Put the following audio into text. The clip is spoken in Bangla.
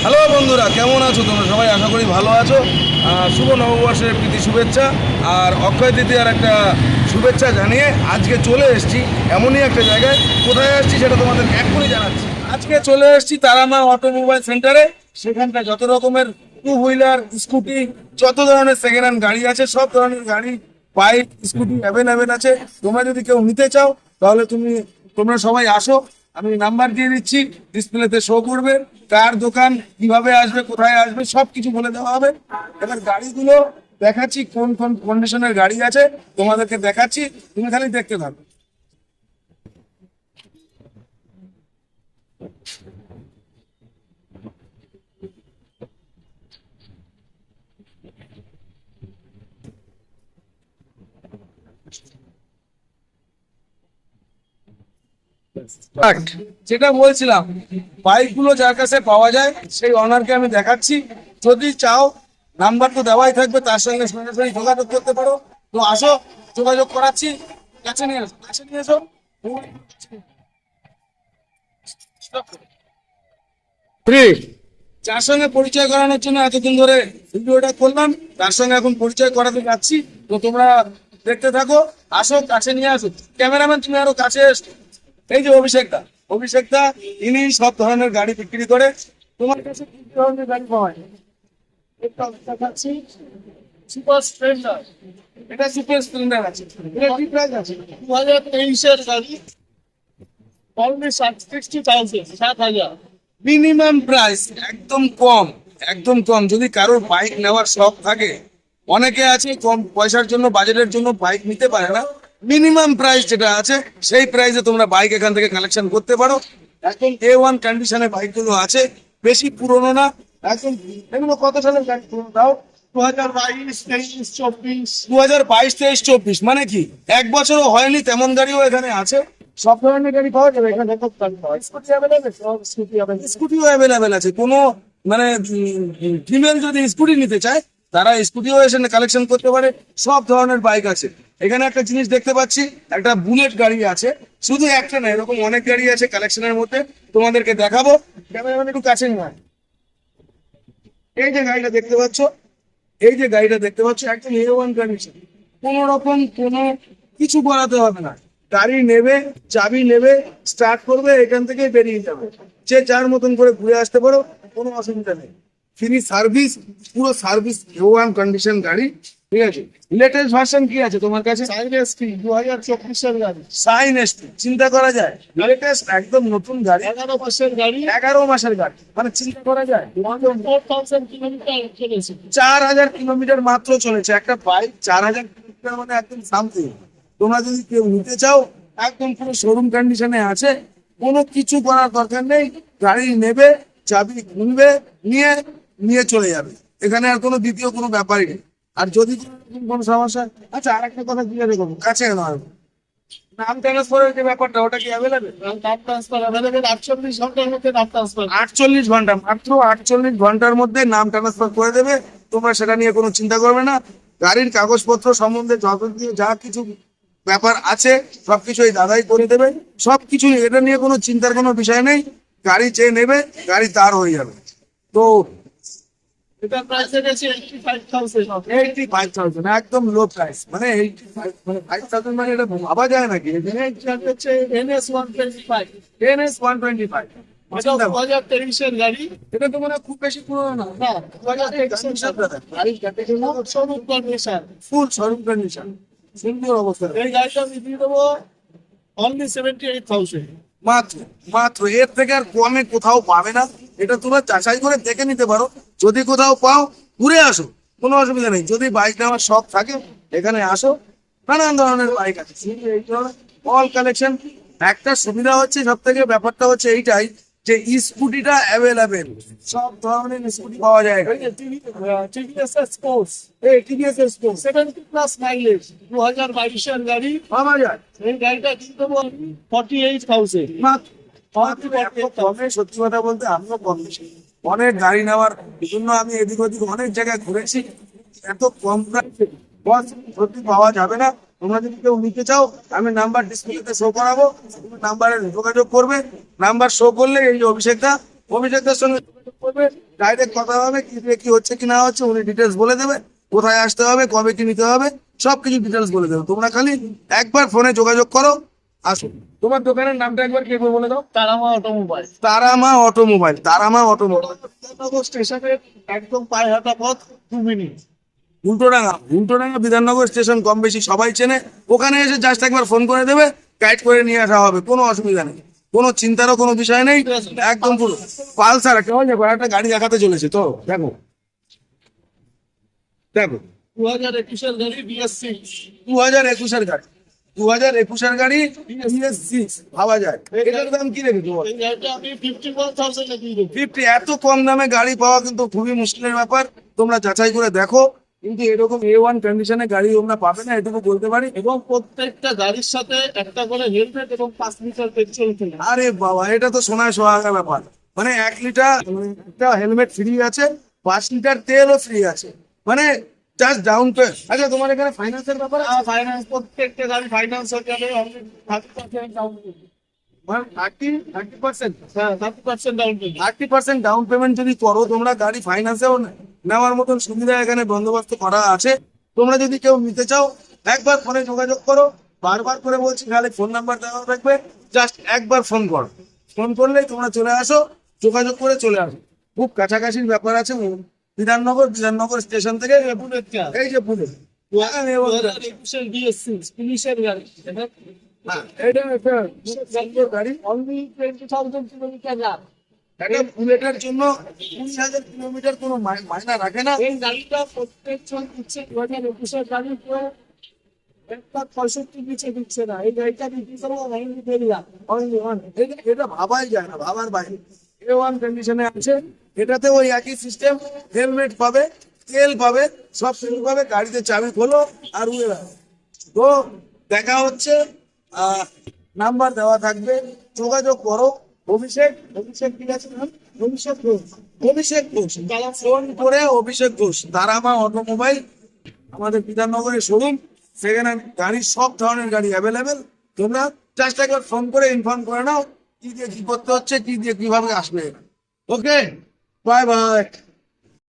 হ্যালো বন্ধুরা, কেমন আছো তোমরা সবাই? আশা করি ভালো আছো। শুভ নববর্ষের প্রীতি শুভেচ্ছা আর অক্ষয় তৃতীয়ার একটা শুভেচ্ছা জানিয়ে আজকে চলে এসেছি এমনই একটা জায়গায়। কোথায় আসছি সেটা তোমাদের এক্ষুনি জানাচ্ছি। আজকে চলে এসেছি তারামা অটোমোবাইল সেন্টারে। সেখানটায় যত রকমের টু হুইলার, স্কুটি, যত ধরনের সেকেন্ড হ্যান্ড গাড়ি আছে, সব ধরনের গাড়ি, বাইক, স্কুটি অ্যাভেলেবেল আছে। তোমরা যদি কেউ নিতে চাও তাহলে তোমরা সবাই আসো। আমি নাম্বার দিয়ে দিচ্ছি, ডিসপ্লেতে শো করবে। কার দোকান, কিভাবে আসবে, কোথায় আসবে, সব কিছু বলে দেওয়া হবে। এবার গাড়িগুলো দেখাচ্ছি, কোন কোন কন্ডিশনের গাড়ি আছে তোমাদেরকে দেখাচ্ছি, তুমি খালি দেখতে থাকো। যেটা বলছিলাম, বাইকগুলো যার কাছে পাওয়া যায় সেই অনারকে আমি দেখাচ্ছি। যদি চাও, নাম্বার তো দেওয়াই থাকবে, তার সঙ্গে সরাসরি যোগাযোগ করতে পারো। তো আসো, যোগাযোগ করাচ্ছি। কাছে নিয়ে এসো, কাছে নিয়ে এসো। যার সঙ্গে পরিচয় করানোর জন্য এতদিন ধরে ভিডিওটা করলাম, তার সঙ্গে এখন পরিচয় করাতে যাচ্ছি। তো তোমরা দেখতে থাকো। আসো, কাছে নিয়ে আসো। ক্যামেরাম্যান, তুমি আরো কাছে এসো। এই যে অভিষেকদা, ইনি সব ধরনের গাড়ি বিক্রি করে। তোমার কাছে কি ধরনের গাড়ি পাওয়া যায়? দেখাচ্ছি সুপার স্প্লেন্ডার। এটা সুপার স্প্লেন্ডার আছে। এটা কি প্রাইস আছে? 2023-এর গাড়ি, অনলি 60,000। মিনিমাম প্রাইস একদম কম, একদম কম। যদি কারোর বাইক নেওয়ার শখ থাকে, অনেকে আছে কম পয়সার জন্য, বাজেটের জন্য বাইক নিতে পারে না, মিনিমাম প্রাইস যেটা আছে সেই প্রাইসে তোমরা বাইক এখান থেকে কালেকশন করতে পারো। একদম A1 কন্ডিশনে বাইকগুলো আছে, বেশি পুরনো না একদম। এগুলো কত সালের গাড়ি পুরনো দাও? 2022, 23, 24। 2022, 23, 24 মানে কি এক বছরও হয়নি তেমন গাড়িও এখানে আছে। সব ধরনের গাড়ি পাওয়া যাবে এখানে। স্কুটি অ্যাভেলেবেল, সব স্কুটি অ্যাভেলেবেল, স্কুটিও অ্যাভেলেবেল আছে। কোনো মানে ফিমেল যদি স্কুটি নিতে চায় তারা স্কুটিও এসে কালেকশন করতে পারে। সব ধরনের বাইক আছে এখানে। একটা জিনিস দেখতে পাচ্ছি, একটা বুলেট গাড়ি আছে। শুধু একটা না, এরকম অনেক গাড়ি আছে কালেকশনের মধ্যে, তোমাদেরকে দেখাবো। ক্যামেরাম্যান একটু কাছে নিয়ে আয়। এই যে গাড়িটা দেখতে পাচ্ছ, একদম A1 কন্ডিশন। কোনো রকম কোনো কিছু করাতে হবে না। গাড়ি নেবে, চাবি নেবে, স্টার্ট করবে, এখান থেকে বেরিয়ে যাবে। যে যার মতন করে ঘুরে আসতে পারো, কোনো অসুবিধা নেই। ফ্রি সার্ভিস, পুরো সার্ভিস, A1 কন্ডিশন গাড়ি। ঠিক আছে। লেটেস্ট ভার্সন কি আছে তোমার কাছে? সাইন এসপি 2024-এর গাড়ি, সাইন এসটি, চিন্তা করা যায়। লেটেস্ট একদম নতুন গাড়ি, 11 মাসের গাড়ি, 11 মাসের গাড়ি, মানে চিন্তা করা যায়। 4,000 কিলোমিটার চলেছে। 4,000 কিলোমিটার মাত্র চলেছে একটা বাইক। 4,000 কিলোমিটার মানে একদম সামথিং। তোমরা যদি কেউ নিতে চাও, একদম পুরো শোরুম কন্ডিশনে আছে, কোনো কিছু করার দরকার নেই। গাড়ি নেবে, চাবি খুলবে, নিয়ে নিয়ে চলে যাবে। এখানে আর কোনো দ্বিতীয় কোনো ব্যাপারই নেই। আর যদি কোনো সমস্যা, আচ্ছা আর একটা কথা জিজ্ঞাসা করবো, কাছে নয়, নাম ট্রান্সফারের যে ব্যাপারটা, ওটা কি অ্যাভেলেবেল? নাম ট্রান্সফার অ্যাভেলেবেল, 48 ঘন্টার মধ্যে নাম ট্রান্সফার। 48 ঘন্টা, মাত্র 48 ঘন্টার মধ্যে নাম ট্রান্সফার করে দেবে। তোমরা সেটা নিয়ে কোনো চিন্তা করবে না। গাড়ির কাগজপত্র সম্বন্ধে যত যা কিছু ব্যাপার আছে সবকিছু এই দাদাই করে দেবে। সবকিছু, এটা নিয়ে কোনো চিন্তার কোনো বিষয় নেই। গাড়ি যে নেবে, গাড়ি তার হয়ে যাবে। তো এটা প্রাইস রেখেছি 85,000। 85,000 একদম লো প্রাইস। মানে 85, মানে 5,000 মানে এটা ভাবা যায় নাকি? এটা হচ্ছে NS 125। NS 125 এটা 2023-এর গাড়ি। এটা তো মানে খুব বেশি পুরনো না। না, 2023-এর গাড়ির ক্যাটাগরি শোরুম কন্ডিশন। ফুল শোরুম কন্ডিশন, সুন্দর অবস্থা। এই গাড়িটা আমি দিয়ে দেবো অনলি 78,000। মাত্র মাত্র এর থেকে আর কমে কোথাও পাবে না। এটা তোমরা যাচাই করে দেখে নিতে পারো। যদি কোথাও পাও, ঘুরে আসো, কোনো অসুবিধা নেই। যদি বাইক নেওয়ার শখ থাকে, এখানে আসো। নানান ধরনের বাইক আছে, অল কালেকশন। একটা সুবিধা হচ্ছে, সব থেকে ব্যাপারটা হচ্ছে এইটাই যে স্কুটিটা অ্যাভেলেবেল, সব ধরনের স্কুটি পাওয়া যায় এখানে। TVS স্পোর্টস, এই টিভিএস স্পোর্টস 70+ মাইলেজ, 2022-এর গাড়ি। পাওয়া যায় এই গাড়িটা দিয়ে দেবো 48,000। মাত্র। কমে, সত্যি কথা বলতে আমিও কম বেশি অনেক গাড়ি নেওয়ার জন্য আমি এদিক ওদিক অনেক জায়গায় ঘুরেছি। এত কম প্রাইসে বস সত্যি পাওয়া যাবে না। তোমরা যদি কেউ নিতে চাও, আমি নাম্বার ডিসপ্লেতে শো করাবো, তুমি নাম্বারে যোগাযোগ করবে। নাম্বার শো করলে এই যে অভিষেকদার সঙ্গে যোগাযোগ করবে, ডাইরেক্ট কথা হবে, কি দিয়ে কি হচ্ছে কি না হচ্ছে উনি ডিটেলস বলে দেবে, কোথায় আসতে হবে, কবে কি নিতে হবে, সবকিছু ডিটেলস বলে দেবে। তোমরা খালি একবার ফোনে যোগাযোগ করো, আসো। তোমার দোকানের নামটা একবার কি একবার বলে দাও। Tara Maa automobile, Tara Maa automobile, Tara Maa automobile. Bidhannagar স্টেশনের একদম পায়ে হাঁটা পথ 2 মিনিট। উল্টোডাঙ্গা, উল্টোডাঙ্গা বিধাননগর স্টেশন কম বেশি সবাই চেনে। ওখানে এসে জাস্ট একবার ফোন করে দেবে, গাইড করে নিয়ে আসা হবে, কোনো অসুবিধা নেই, কোনো চিন্তারও কোনো বিষয় নেই। একদম পুরো পালসার কেমন দেখো, একটা গাড়ি দেখাতে চলেছে তো, দেখো দেখো 2021 গাড়ি BS6। 2021-এর গাড়ি, 2021-এর গাড়ি BS6 ভাবা যায়। এটার দাম কি রেখেছো বলো? এই গাড়িটা আমি 51,000 এ দিয়ে দেবো। 50, এত কম দামে গাড়ি পাওয়া কিন্তু খুবই মুশকিলের ব্যাপার। তোমরা যাচাই করে দেখো, কিন্তু এরকম A1 কন্ডিশনে গাড়ি তোমরা পাবে না, এটুকু বলতে পারি। এবং প্রত্যেকটা গাড়ির সাথে একটা করে হেলমেট এবং 5 লিটার পেট্রোল ফ্রি। আরে বাবা, এটা তো সোনায় সোহাগা ব্যাপার। মানে 1 লিটার একটা হেলমেট ফ্রি আছে, 5 লিটার তেলও ফ্রি আছে, মানে জাস্ট ডাউন পে। আচ্ছা, তোমার এখানে ফাইন্যান্সের ব্যাপার আছে? ফাইন্যান্স, প্রত্যেকটা গাড়ি ফাইন্যান্স হয়ে যাবে। Only 30% down payment. মানে 30%? হ্যাঁ, 30% ডাউন পেমেন্ট। 30% ডাউন পেমেন্ট যদি করো তোমরা, গাড়ি ফাইন্যান্সেও নেওয়ার মতন সুবিধা এখানে বন্দোবস্ত করা আছে। তোমরা যদি কেউ নিতে চাও, একবার ফোনে যোগাযোগ করো। বারবার করে বলছি, খালি ফোন নাম্বার দেওয়া থাকবে, জাস্ট একবার ফোন করো। ফোন করলেই তোমরা চলে আসো, যোগাযোগ করে চলে আসো। খুব কাছাকাছির ব্যাপার আছে, বিধাননগর, বিধাননগর স্টেশন থেকে বুলেট কার, এই যে পুলিশ। 2021 BS6 পুলিশের গাড়ি। হ্যাঁ, এটা একটা সুন্দর গাড়ি। Only 20,000 kilometre run. একটা বুলেটের জন্য 20,000 কিলোমিটার কোনো মায়না রাখে না। এই গাড়িটা প্রত্যেকজন দিচ্ছে 2021 গাড়ি পুরো 1,65,000 নিচে দিচ্ছে না। এই গাড়িটা বিক্রি করবো 90 অনলি ওয়ান। এটা ভাবাই যায় না, ভাবার বাইরে। A1 কন্ডিশনে আছে, এটাতে ওই একই সিস্টেম, হেলমেট পাবে, তেল পাবে, সব কিছু পাবে, গাড়িতে চাবি খোলো আর উড়ে বেড়াও। তো দেখা হচ্ছে, নাম্বার দেওয়া থাকবে, যোগাযোগ করো। অভিষেক, অভিষেক ঠিক আছে নাম? অভিষেক ঘোষ, অভিষেক ঘোষ, ফোন করে অভিষেক ঘোষ, তারামা অটোমোবাইল, আমাদের বিধাননগরের শোরুম। সেখানে গাড়ি, সব ধরনের গাড়ি অ্যাভেলেবেল। তোমরা জাস্ট একবার ফোন করে ইনফর্ম করে নাও কি দিয়ে কি করতে হচ্ছে, কি দিয়ে কিভাবে আসবে। ওকে, বাই বাই।